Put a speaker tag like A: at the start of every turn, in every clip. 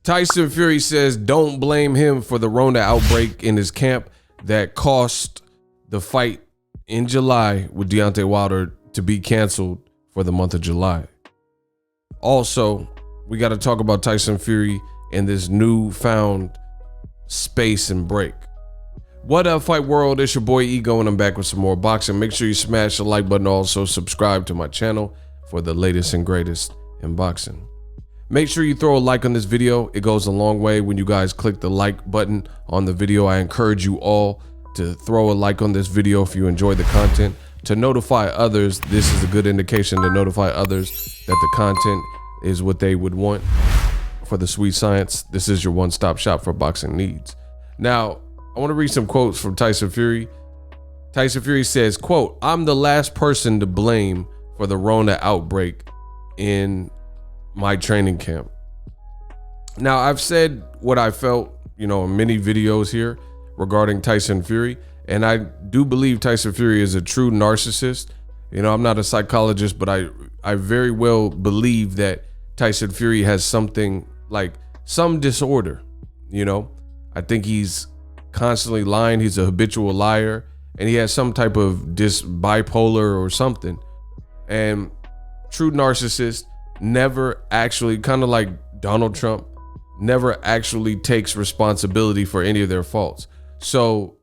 A: Tyson Fury says don't blame him for the Rona outbreak in his camp that cost the fight in July with Deontay Wilder to be canceled for the month of July. Also, we got to talk about Tyson Fury and this newfound space and break. What up, Fight World? It's your boy Ego, and I'm back with some more boxing. Make sure you smash the like button. Also, subscribe to my channel for the latest and greatest in boxing. Make sure you throw a like on this video. It goes a long way when you guys click the like button on the video. I encourage you all to throw a like on this video if you enjoy the content. To notify others, this is a good indication to notify others that the content is what they would want for the sweet science. This is your one-stop shop for boxing needs. Now, I want to read some quotes from Tyson Fury. Tyson Fury says, quote, "I'm the last person to blame for the Rona outbreak in my training camp." Now, I've said what I felt, in many videos here regarding Tyson Fury, and I do believe Tyson Fury is a true narcissist. I'm not a psychologist, but I very well believe that Tyson Fury has something like some disorder. I think he's constantly lying. He's a habitual liar, and he has some type of bipolar or something. And true narcissist never actually, kind of like Donald Trump, never actually takes responsibility for any of their faults. So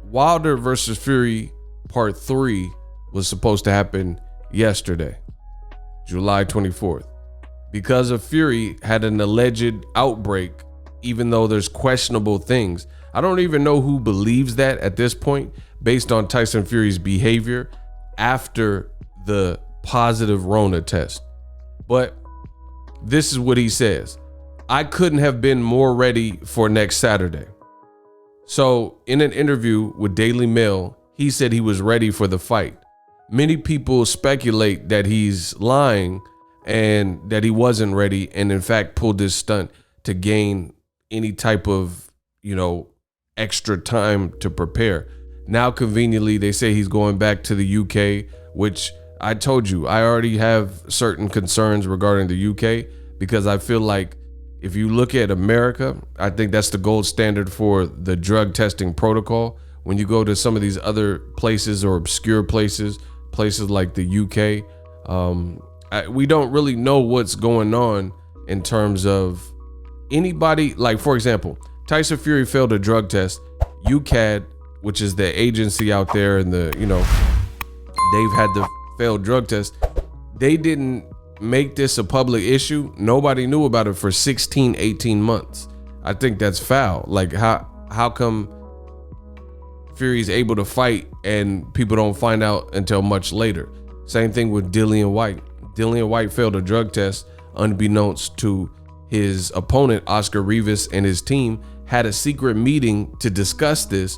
A: Wilder versus Fury part 3 was supposed to happen yesterday, July 24th. Because of Fury had an alleged outbreak, even though there's questionable things. I don't even know who believes that at this point, based on Tyson Fury's behavior after the positive Rona test. But this is what he says: "I couldn't have been more ready for next Saturday." So in an interview with Daily Mail, he said he was ready for the fight. Many people speculate that he's lying and that he wasn't ready, and in fact pulled this stunt to gain any type of, extra time to prepare. Now, conveniently, they say he's going back to the UK, which I told you, I already have certain concerns regarding the UK, because I feel like if you look at America, I think that's the gold standard for the drug testing protocol. When you go to some of these other places or obscure places like the UK, we don't really know what's going on in terms of anybody. Like, for example, Tyson Fury failed a drug test. UCAD, which is the agency out there, and they've had the failed drug test. They didn't make this a public issue. Nobody knew about it for 16, 18 months. I think that's foul. Like, how come Fury's able to fight and people don't find out until much later? Same thing with Dillian White. Dillian White failed a drug test unbeknownst to his opponent, Oscar Rivas, and his team had a secret meeting to discuss this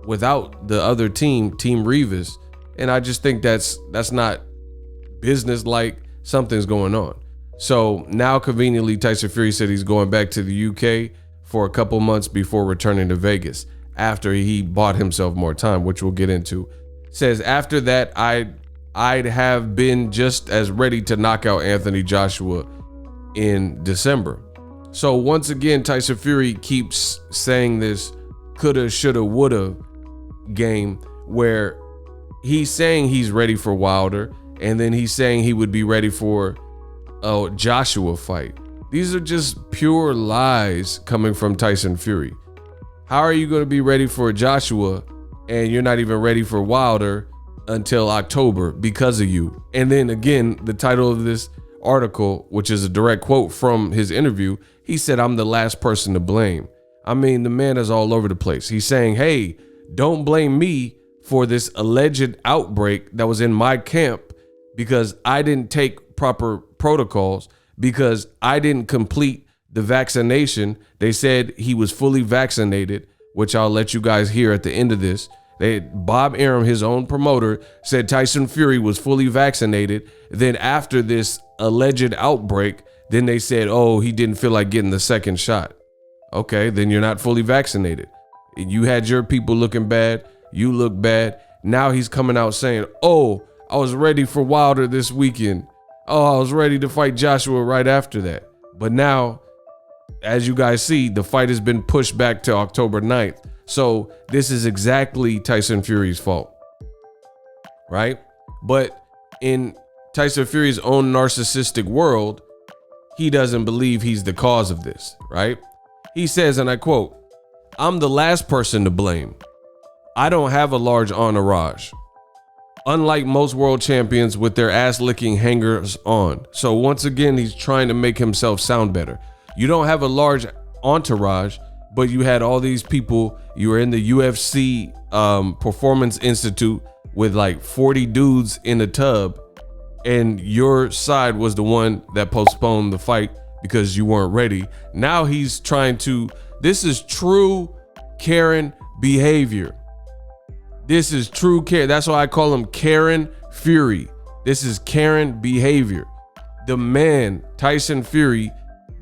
A: without the other team, Team Rivas. And I just think that's not business-like. Something's going on. So now, conveniently, Tyson Fury said he's going back to the UK for a couple months before returning to Vegas after he bought himself more time, which we'll get into. Says, after that, I'd have been just as ready to knock out Anthony Joshua in December. So once again, Tyson Fury keeps saying this coulda, shoulda, woulda game, where he's saying he's ready for Wilder, and then he's saying he would be ready for a Joshua fight. These are just pure lies coming from Tyson Fury. How are you going to be ready for Joshua and you're not even ready for Wilder until October because of you? And then again, the title of this article, which is a direct quote from his interview, he said, "I'm the last person to blame." I mean, the man is all over the place. He's saying, hey, don't blame me for this alleged outbreak that was in my camp because I didn't take proper protocols, because I didn't complete the vaccination. They said he was fully vaccinated, which I'll let you guys hear at the end of this. Bob Arum, his own promoter, said Tyson Fury was fully vaccinated. Then after this alleged outbreak, then they said, oh, he didn't feel like getting the second shot. Okay, then you're not fully vaccinated. You had your people looking bad. You look bad. Now he's coming out saying, oh, I was ready for Wilder this weekend. Oh, I was ready to fight Joshua right after that. But now as you guys see, the fight has been pushed back to October 9th. So this is exactly Tyson Fury's fault, right? But in Tyson Fury's own narcissistic world, he doesn't believe he's the cause of this, right? He says, and I quote, "I'm the last person to blame. I don't have a large entourage. Unlike most world champions with their ass-licking hangers on." So once again, he's trying to make himself sound better. You don't have a large entourage, but you had all these people. You were in the UFC Performance Institute with like 40 dudes in a tub, and your side was the one that postponed the fight because you weren't ready. Now he's trying to, this is true Karen behavior. This is true Karen. That's why I call him Karen Fury. This is Karen behavior. The man, Tyson Fury,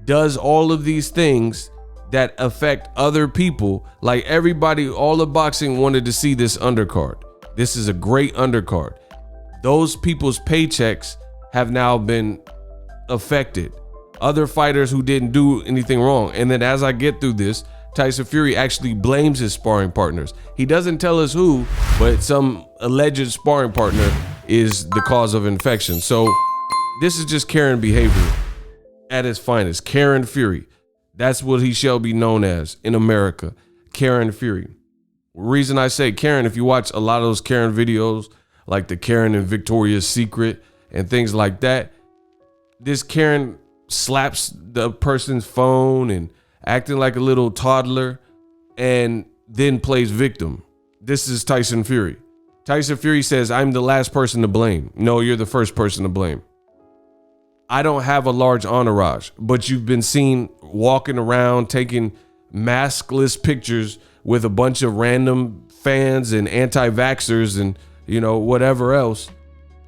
A: does all of these things that affect other people. Like everybody, all of boxing wanted to see this undercard. This is a great undercard. Those people's paychecks have now been affected. Other fighters who didn't do anything wrong. And then as I get through this, Tyson Fury actually blames his sparring partners. He doesn't tell us who, but some alleged sparring partner is the cause of infection. So this is just Karen behavior at its finest. Karen Fury. That's what he shall be known as in America. Karen Fury. Reason I say Karen, if you watch a lot of those Karen videos, like the Karen and Victoria's Secret and things like that, this Karen slaps the person's phone and acting like a little toddler and then plays victim. This is Tyson Fury. Tyson Fury says, "I'm the last person to blame." No, you're the first person to blame. I don't have a large entourage, but you've been seen walking around taking maskless pictures with a bunch of random fans and anti-vaxxers and, you know, whatever else.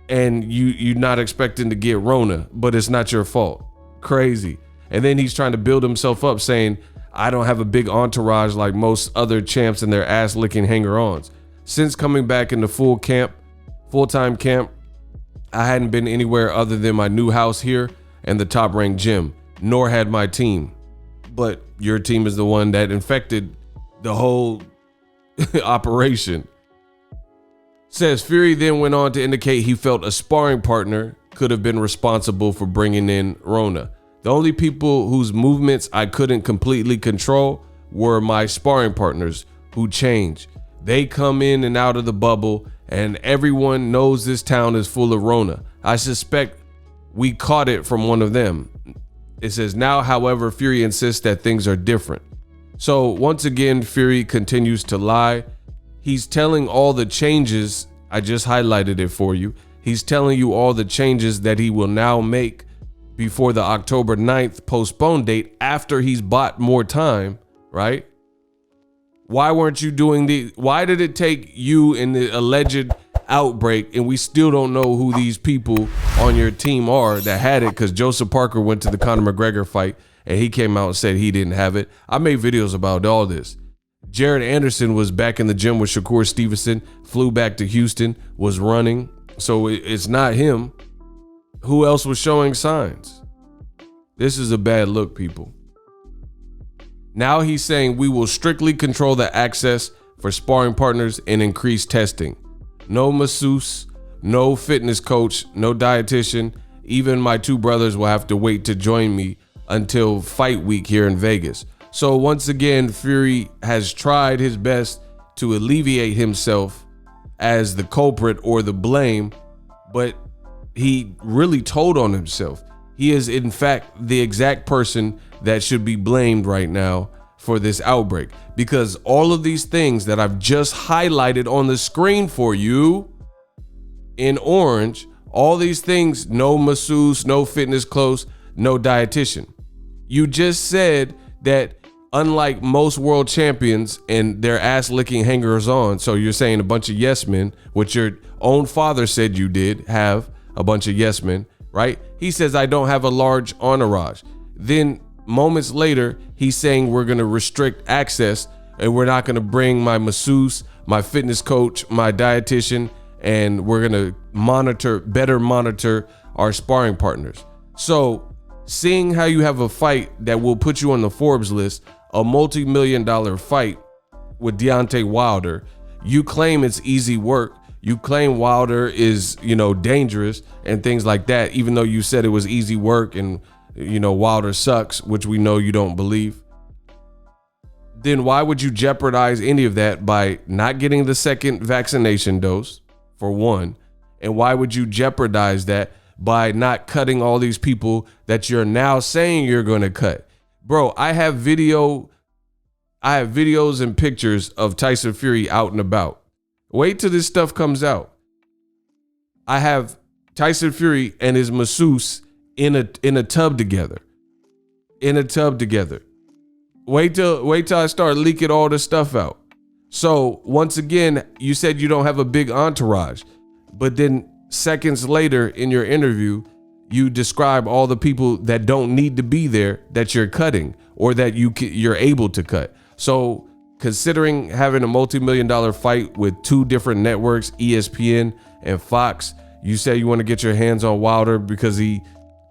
A: And you're not expecting to get Rona, but it's not your fault. Crazy. And then he's trying to build himself up saying, "I don't have a big entourage like most other champs and their ass licking hanger-ons." Since coming back into full-time camp, I hadn't been anywhere other than my new house here and the top-ranked gym, nor had my team. But your team is the one that infected the whole operation. Says Fury then went on to indicate he felt a sparring partner could have been responsible for bringing in Rona. The only people whose movements I couldn't completely control were my sparring partners, who change. They come in and out of the bubble, and everyone knows this town is full of Rona. I suspect we caught it from one of them. It says, now, however, Fury insists that things are different. So once again, Fury continues to lie. He's telling all the changes. I just highlighted it for you. He's telling you all the changes that he will now make before the October 9th postponed date after he's bought more time, right? Why weren't you doing why did it take you in the alleged outbreak and we still don't know who these people on your team are that had it? Because Joseph Parker went to the Conor McGregor fight and he came out and said he didn't have it. I made videos about all this. Jared Anderson was back in the gym with Shakur Stevenson, flew back to Houston, was running. So it's not him. Who else was showing signs? This is a bad look, people. Now he's saying we will strictly control the access for sparring partners and increase testing. No masseuse, no fitness coach, no dietitian. Even my two brothers will have to wait to join me until fight week here in Vegas. So once again, Fury has tried his best to alleviate himself as the culprit or the blame, but he really told on himself. He is in fact the exact person that should be blamed right now for this outbreak, because all of these things that I've just highlighted on the screen for you in orange, all these things, no masseuse, no fitness coach, no dietitian. You just said that unlike most world champions and their ass licking hangers on, so you're saying a bunch of yes men, which your own father said you did have a bunch of yes men, right? He says, I don't have a large entourage. Then moments later, he's saying we're going to restrict access and we're not going to bring my masseuse, my fitness coach, my dietitian, and we're going to better monitor our sparring partners. So seeing how you have a fight that will put you on the Forbes list, a multi-million-dollar fight with Deontay Wilder, you claim it's easy work. You claim Wilder is, dangerous and things like that, even though you said it was easy work and, Wilder sucks, which we know you don't believe. Then why would you jeopardize any of that by not getting the second vaccination dose, for one? And why would you jeopardize that by not cutting all these people that you're now saying you're going to cut? Bro, I have videos and pictures of Tyson Fury out and about. Wait till this stuff comes out. I have Tyson Fury and his masseuse in a tub together. Wait till I start leaking all this stuff out. So once again, you said you don't have a big entourage, but then seconds later in your interview, you describe all the people that don't need to be there that you're cutting or that you're able to cut. So considering having a multi-million-dollar fight with 2 different networks, ESPN and Fox, you say you want to get your hands on Wilder because he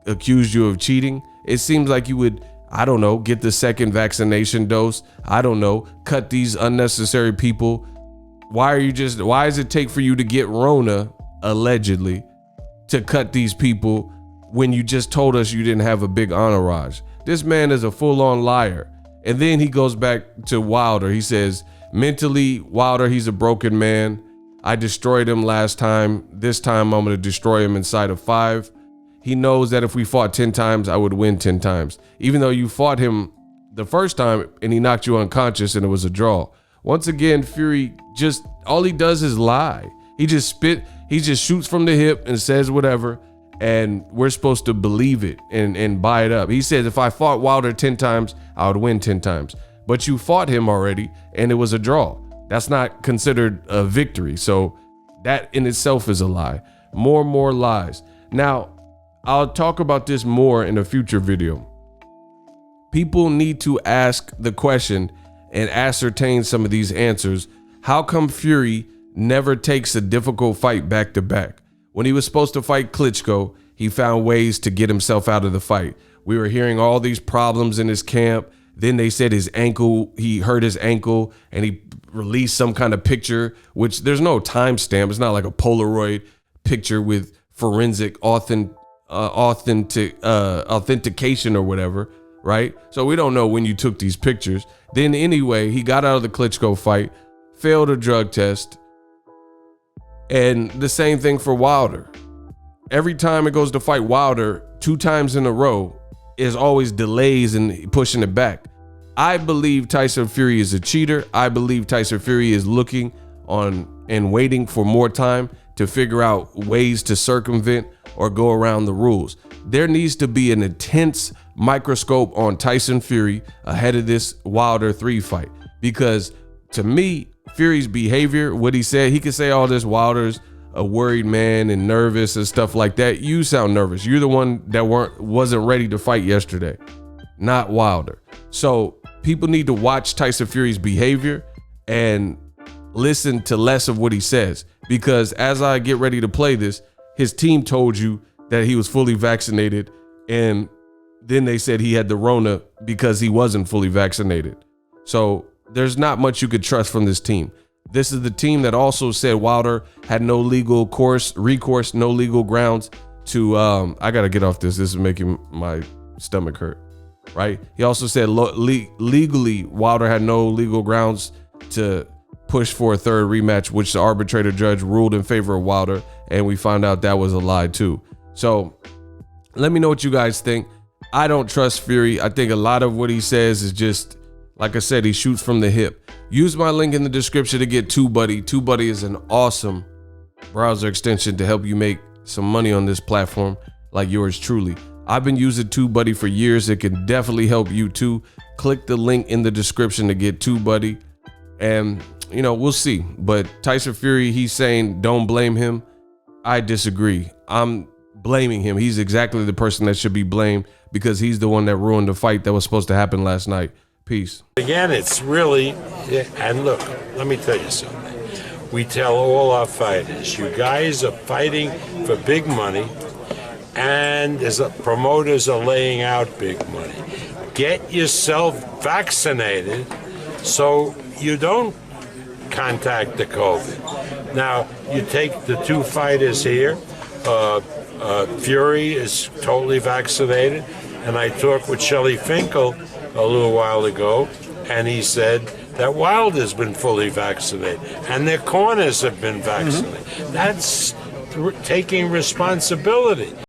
A: accused you of cheating. It seems like you would, I don't know, get the second vaccination dose. I don't know, cut these unnecessary people. Why does it take for you to get Rona, allegedly, to cut these people when you just told us you didn't have a big entourage? This man is a full-on liar. And then he goes back to Wilder. He says, mentally, Wilder, he's a broken man. I destroyed him last time. This time I'm going to destroy him inside of 5. He knows that if we fought 10 times, I would win 10 times. Even though you fought him the first time and he knocked you unconscious and it was a draw. Once again, Fury all he does is lie. He just shoots from the hip and says whatever, and we're supposed to believe it and buy it up. He says, if I fought Wilder 10 times, I would win 10 times. But you fought him already and it was a draw. That's not considered a victory. So that in itself is a lie. More lies. Now, I'll talk about this more in a future video. People need to ask the question and ascertain some of these answers. How come Fury never takes a difficult fight back to back? When he was supposed to fight Klitschko, he found ways to get himself out of the fight. We were hearing all these problems in his camp. Then they said he hurt his ankle and he released some kind of picture, which there's no timestamp. It's not like a Polaroid picture with forensic authentication or whatever, right? So we don't know when you took these pictures. Then anyway, he got out of the Klitschko fight, failed a drug test, and the same thing for Wilder. Every time it goes to fight Wilder, 2 times in a row, is always delays and pushing it back. I believe Tyson Fury is a cheater. I believe Tyson Fury is looking on and waiting for more time to figure out ways to circumvent or go around the rules. There needs to be an intense microscope on Tyson Fury ahead of this Wilder 3 fight, because to me, Fury's behavior, what he said, he could say all this, Wilder's a worried man and nervous and stuff like that. You sound nervous. You're the one that wasn't ready to fight yesterday, not Wilder. So people need to watch Tyson Fury's behavior and listen to less of what he says, because as I get ready to play this, his team told you that he was fully vaccinated, and then they said he had the Rona because he wasn't fully vaccinated. So there's not much you could trust from this team. This is the team that also said Wilder had no legal recourse, no legal grounds to, I got to get off this. This is making my stomach hurt, right? He also said legally Wilder had no legal grounds to push for a 3rd rematch, which the arbitrator judge ruled in favor of Wilder. And we found out that was a lie too. So let me know what you guys think. I don't trust Fury. I think a lot of what he says is just, like I said, he shoots from the hip. Use my link in the description to get TUBEBUDDY. TUBEBUDDY is an awesome browser extension to help you make some money on this platform, like yours truly. I've been using TUBEBUDDY for years. It can definitely help you too. Click the link in the description to get TUBEBUDDY. And, we'll see. But Tyson Fury, he's saying don't blame him. I disagree. I'm blaming him. He's exactly the person that should be blamed, because he's the one that ruined the fight that was supposed to happen last night. Peace.
B: Again, it's really, and look, let me tell you something. We tell all our fighters, you guys are fighting for big money, and promoters are laying out big money. Get yourself vaccinated so you don't contact the COVID. Now, you take the two fighters here. Fury is totally vaccinated, and I talked with Shelley Finkel a little while ago, and he said that Wilder's been fully vaccinated, and their corners have been vaccinated. That's taking responsibility.